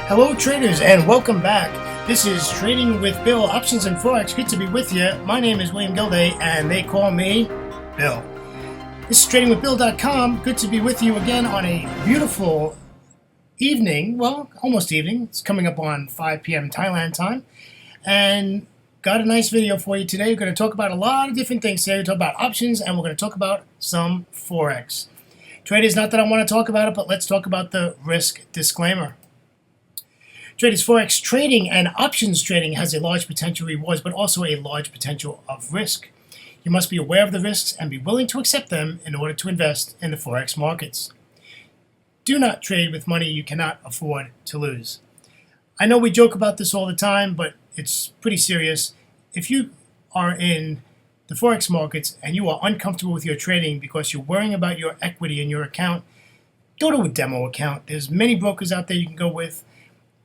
Hello traders and welcome back. This is Trading with Bill, Options and Forex. Good to be with you. My name is William Gilday and they call me Bill. This is tradingwithbill.com. Good to be with you again on a beautiful evening. Well, almost evening. It's coming up on 5 p.m. Thailand time. And got a nice video for you today. We're going to talk about a lot of different things today. We're going to talk about options and we're going to talk about some Forex. Traders, not that I want to talk about it, but let's talk about the risk disclaimer. Traders, Forex trading and options trading has a large potential rewards, but also a large potential of risk. You must be aware of the risks and be willing to accept them in order to invest in the Forex markets. Do not trade with money you cannot afford to lose. I know we joke about this all the time, but it's pretty serious. If you are in the Forex markets and you are uncomfortable with your trading because you're worrying about your equity in your account, go to a demo account. There's many brokers out there you can go with.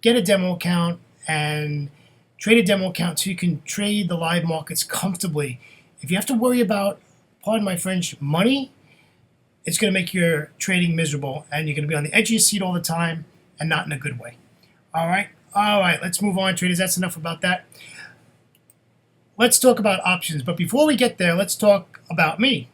Get a demo account and trade a demo account so you can trade the live markets comfortably. If you have to worry about, pardon my French, money, it's going to make your trading miserable and you're going to be on the edge of your seat all the time and not in a good way. All right, let's move on, traders. That's enough about that. Let's talk about options. But before we get there, let's talk about me.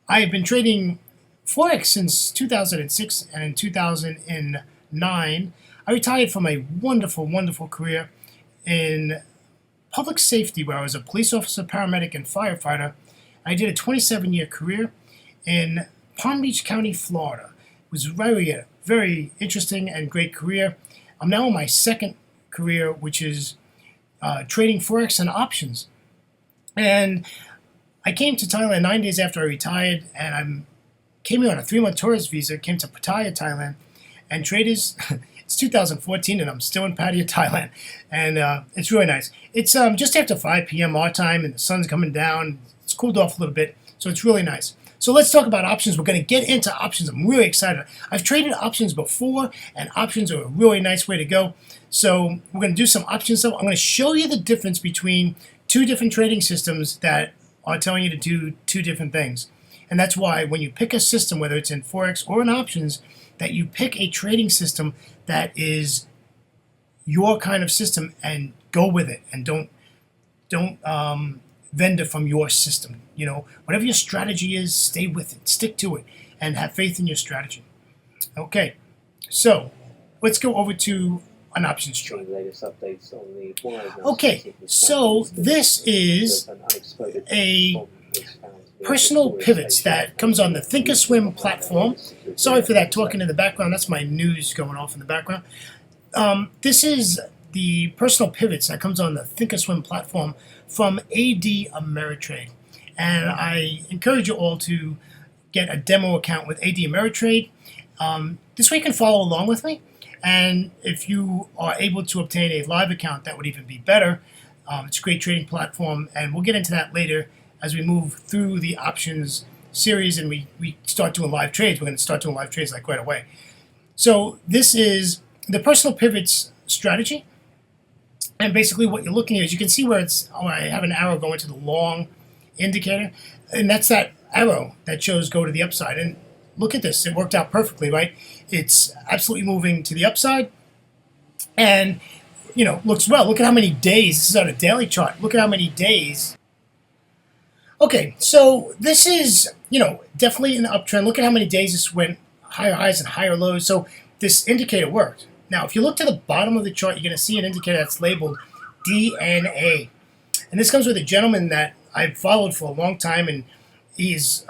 I have been trading Forex since 2006, and in 2009, I retired from a wonderful, wonderful career in public safety where I was a police officer, paramedic, and firefighter. I did a 27-year career in Palm Beach County, Florida. It was very, very interesting and great career. I'm now in my second career, which is trading Forex and options. And I came to Thailand 9 days after I retired, and I came here on a 3-month tourist visa, came to Pattaya, Thailand. And traders, it's 2014 and I'm still in Pattaya, Thailand. And it's really nice. It's just after 5 p.m. our time and the sun's coming down. It's cooled off a little bit, so it's really nice. So let's talk about options. We're going to get into options. I'm really excited. I've traded options before, and options are a really nice way to go. So we're going to do some option stuff. I'm going to show you the difference between two different trading systems that are telling you to do two different things. And that's why when you pick a system, whether it's in Forex or in options, that you pick a trading system that is your kind of system and go with it, and don't vendor from your system. You know, whatever your strategy is, stay with it, stick to it, and have faith in your strategy. Okay, so let's go over to an options chart. Okay, so this is a personal pivots that comes on the Thinkorswim platform. Sorry for that talking in the background. That's my news going off in the background. This is the personal pivots that comes on the Thinkorswim platform from AD Ameritrade. And I encourage you all to get a demo account with AD Ameritrade. This way you can follow along with me. And if you are able to obtain a live account, that would even be better. It's a great trading platform, and we'll get into that later as we move through the options series and we start doing live trades. We're going to start doing live trades like right away. So this is the personal pivots strategy. And basically what you're looking at is you can see where I have an arrow going to the long indicator. And that's that arrow that shows go to the upside. And look at this. It worked out perfectly, right? It's absolutely moving to the upside. And, you know, looks well. Look at how many days. This is on a daily chart. Look at how many days. Okay, so this is, you know, definitely an uptrend. Look at how many days this went higher highs and higher lows. So this indicator worked. Now, if you look to the bottom of the chart, you're going to see an indicator that's labeled DNA. And this comes with a gentleman that I've followed for a long time, and his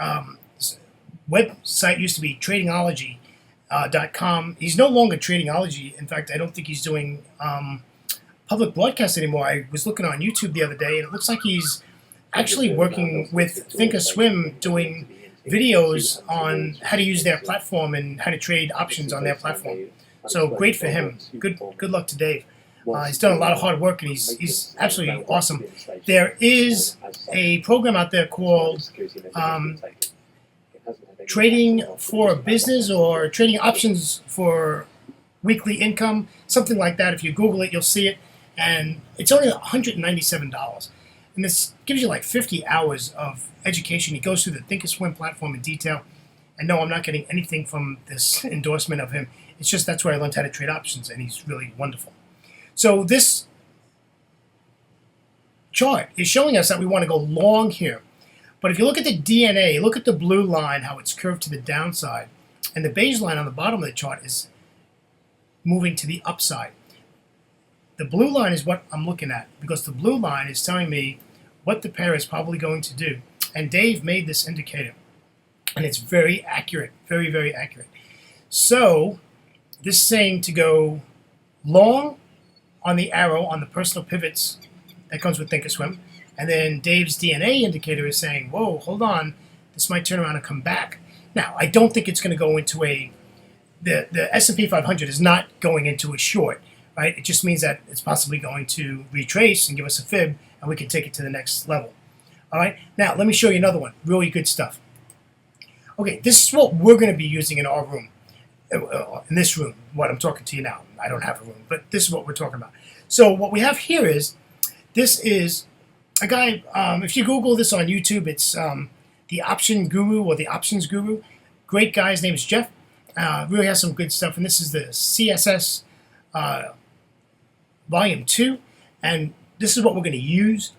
website used to be tradingology.com. He's no longer Tradingology. In fact, I don't think he's doing public broadcast anymore. I was looking on YouTube the other day, and it looks like he's actually working with Thinkorswim doing videos on how to use their platform and how to trade options on their platform. So great for him. Good luck to Dave. He's done a lot of hard work, and he's absolutely awesome. There is a program out there called Trading for Business or Trading Options for Weekly Income, something like that. If you Google it, you'll see it. And it's only $197. And this gives you like 50 hours of education. He goes through the Thinkorswim platform in detail. And no, I'm not getting anything from this endorsement of him. It's just that's where I learned how to trade options, and he's really wonderful. So this chart is showing us that we want to go long here. But if you look at the DNA, look at the blue line, how it's curved to the downside. And the beige line on the bottom of the chart is moving to the upside. The blue line is what I'm looking at, because the blue line is telling me what the pair is probably going to do. And Dave made this indicator. And it's very accurate, very, very accurate. So this is saying to go long on the arrow on the personal pivots that comes with Thinkorswim. And then Dave's DNA indicator is saying, whoa, hold on, this might turn around and come back. Now, I don't think it's going to go into the S&P 500 is not going into a short, right? It just means that it's possibly going to retrace and give us a fib, and we can take it to the next level. All right, now let me show you another one, really good stuff. Okay, this is what we're going to be using in our room, in this room, what I'm talking to you now. I don't have a room, but this is what we're talking about. So what we have here is, this is a guy, if you Google this on YouTube, it's the Option Guru or the Options Guru. Great guy, his name is Jeff. Really has some good stuff, and this is the CSS Volume 2, and this is what we're going to use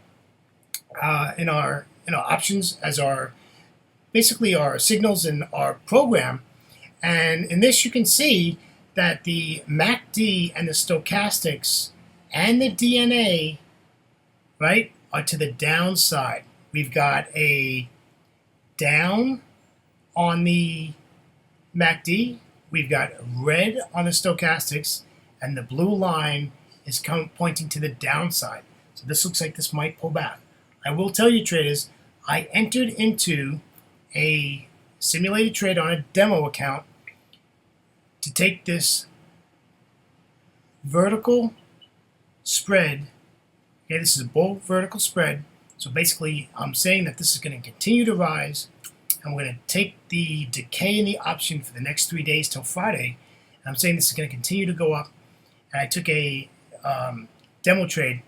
in our options as our basically our signals in our program. And in this you can see that the MACD and the stochastics and the DNA, right, are to the downside. We've got a down on the MACD, we've got red on the stochastics, and the blue line is pointing to the downside. So this looks like this might pull back. I will tell you, traders, I entered into a simulated trade on a demo account to take this vertical spread. Okay, this is a bull vertical spread. So basically, I'm saying that this is going to continue to rise, and we're going to take the decay in the option for the next 3 days till Friday. And I'm saying this is going to continue to go up. And I took a demo trade,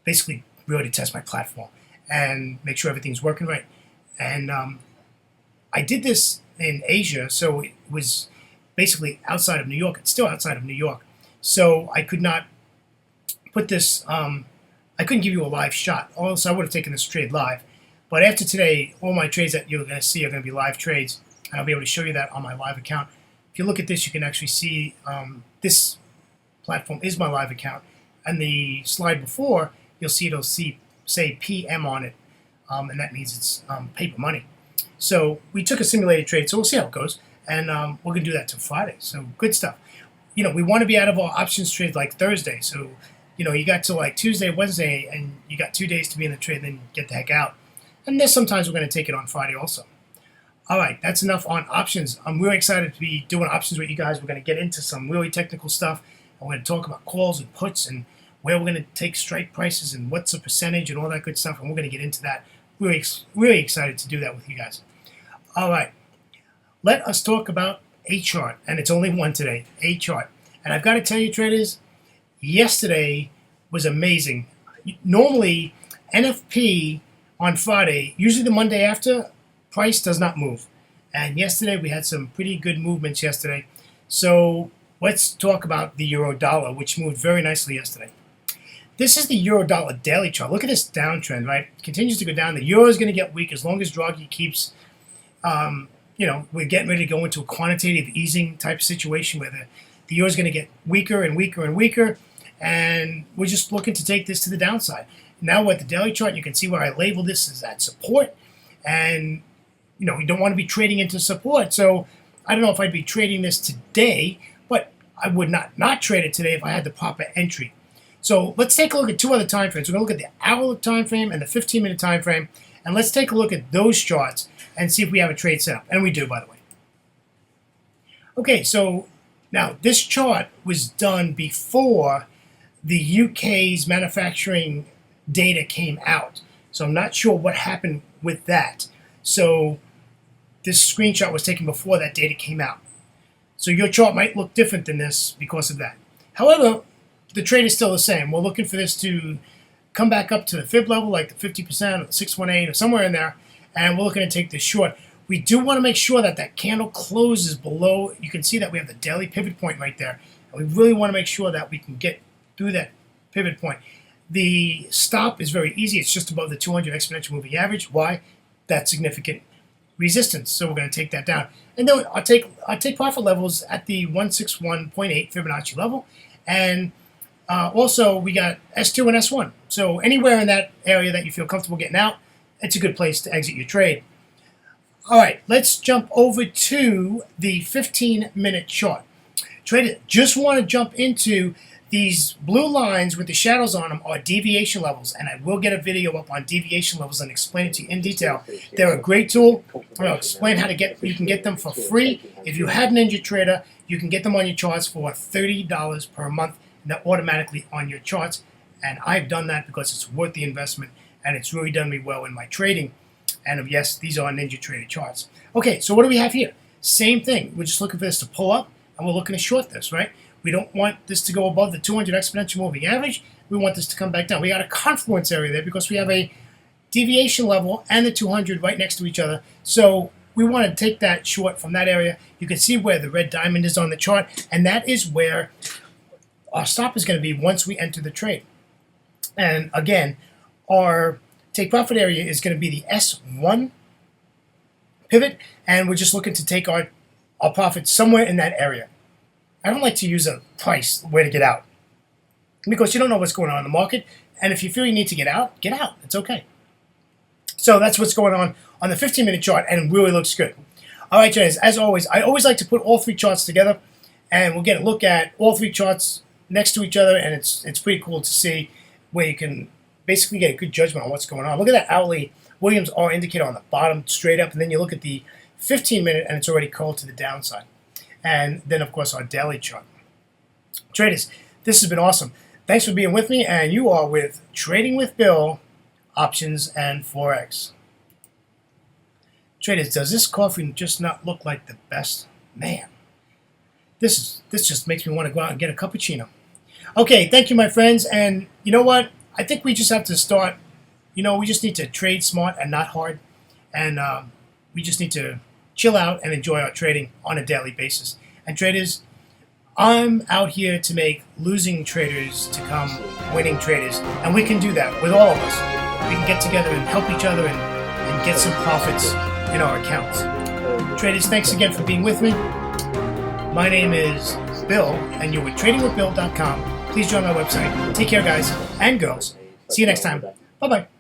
basically really to test my platform and make sure everything's working right. And I did this in Asia, so it was basically outside of New York. It's still outside of New York. So I could not put this, I couldn't give you a live shot, or else I would have taken this trade live. But after today, all my trades that you're going to see are going to be live trades, and I'll be able to show you that on my live account. If you look at this, you can actually see this platform is my live account. And the slide before, you'll see it'll say PM on it, and that means it's paper money. So we took a simulated trade, so we'll see how it goes, and we're going to do that till Friday. So good stuff. You know, we want to be out of our options trade like Thursday. So, you know, you got to like Tuesday, Wednesday, and you got 2 days to be in the trade, then get the heck out. And there's sometimes we're going to take it on Friday also. All right, that's enough on options. I'm really excited to be doing options with you guys. We're going to get into some really technical stuff. And we're going to talk about calls and puts and where we're going to take strike prices and what's the percentage and all that good stuff. And we're going to get into that. Really excited to do that with you guys. All right, let us talk about a chart. And it's only one today, a chart. And I've got to tell you, traders, yesterday was amazing. Normally, NFP on Friday, usually the Monday after, price does not move. And yesterday we had some pretty good movements yesterday. So let's talk about the euro dollar, which moved very nicely yesterday. This is the euro dollar daily chart. Look at this downtrend, right? It continues to go down. The euro is going to get weak as long as Draghi keeps, you know, we're getting ready to go into a quantitative easing type situation where the euro is going to get weaker and weaker and weaker. And we're just looking to take this to the downside. Now with the daily chart, you can see where I labeled this as at support. And, you know, we don't want to be trading into support. So I don't know if I'd be trading this today, but I would not trade it today if I had the proper entry. So let's take a look at two other time frames. We're going to look at the hour time frame and the 15-minute time frame. And let's take a look at those charts and see if we have a trade set up. And we do, by the way. Okay, so now this chart was done before the UK's manufacturing data came out. So I'm not sure what happened with that. So this screenshot was taken before that data came out. So your chart might look different than this because of that. However, the trade is still the same. We're looking for this to come back up to the fib level, like the 50% or the 618 or somewhere in there, and we're looking to take this short. We do want to make sure that that candle closes below. You can see that we have the daily pivot point right there. And we really want to make sure that we can get through that pivot point. The stop is very easy. It's just above the 200 exponential moving average. Why? That's significant resistance. So we're going to take that down. And then I'll take profit levels at the 161.8 Fibonacci level. And also we got S2 and S1. So anywhere in that area that you feel comfortable getting out, it's a good place to exit your trade. All right, let's jump over to the 15-minute chart. Traders, just want to jump into these blue lines with the shadows on them are deviation levels, and I will get a video up on deviation levels and explain it to you in detail. They're a great tool. I'll explain how to you can get them for free. If you have NinjaTrader, you can get them on your charts for $30 per month, and they're automatically on your charts. And I've done that because it's worth the investment, and it's really done me well in my trading. And yes, these are NinjaTrader charts. Okay, so what do we have here? Same thing. We're just looking for this to pull up, and we're looking to short this, right? We don't want this to go above the 200 exponential moving average. We want this to come back down. We got a confluence area there because we have a deviation level and the 200 right next to each other. So we want to take that short from that area. You can see where the red diamond is on the chart, and that is where our stop is going to be once we enter the trade. And again, our take profit area is going to be the S1 pivot, and we're just looking to take our profit somewhere in that area. I don't like to use a price way to get out because you don't know what's going on in the market, and if you feel you need to get out, get out. It's okay. So that's what's going on the 15-minute chart, and it really looks good. All right, guys, as always, I always like to put all three charts together, and we'll get a look at all three charts next to each other, and it's pretty cool to see where you can basically get a good judgment on what's going on. Look at that hourly Williams R indicator on the bottom straight up, and then you look at the 15-minute, and it's already curled to the downside. And then, of course, our daily chart. Traders, this has been awesome. Thanks for being with me, and you are with Trading with Bill, Options and Forex. Traders, does this coffee just not look like the best? Man, this just makes me want to go out and get a cappuccino. Okay, thank you, my friends, and you know what? I think we just have to start, we just need to trade smart and not hard, and we just need to chill out and enjoy our trading on a daily basis. And traders, I'm out here to make losing traders to come winning traders, and we can do that with all of us. We can get together and help each other and get some profits in our accounts. Traders, thanks again for being with me. My name is Bill, and you're with TradingWithBill.com. Please join my website. Take care, guys and girls. See you next time. Bye-bye.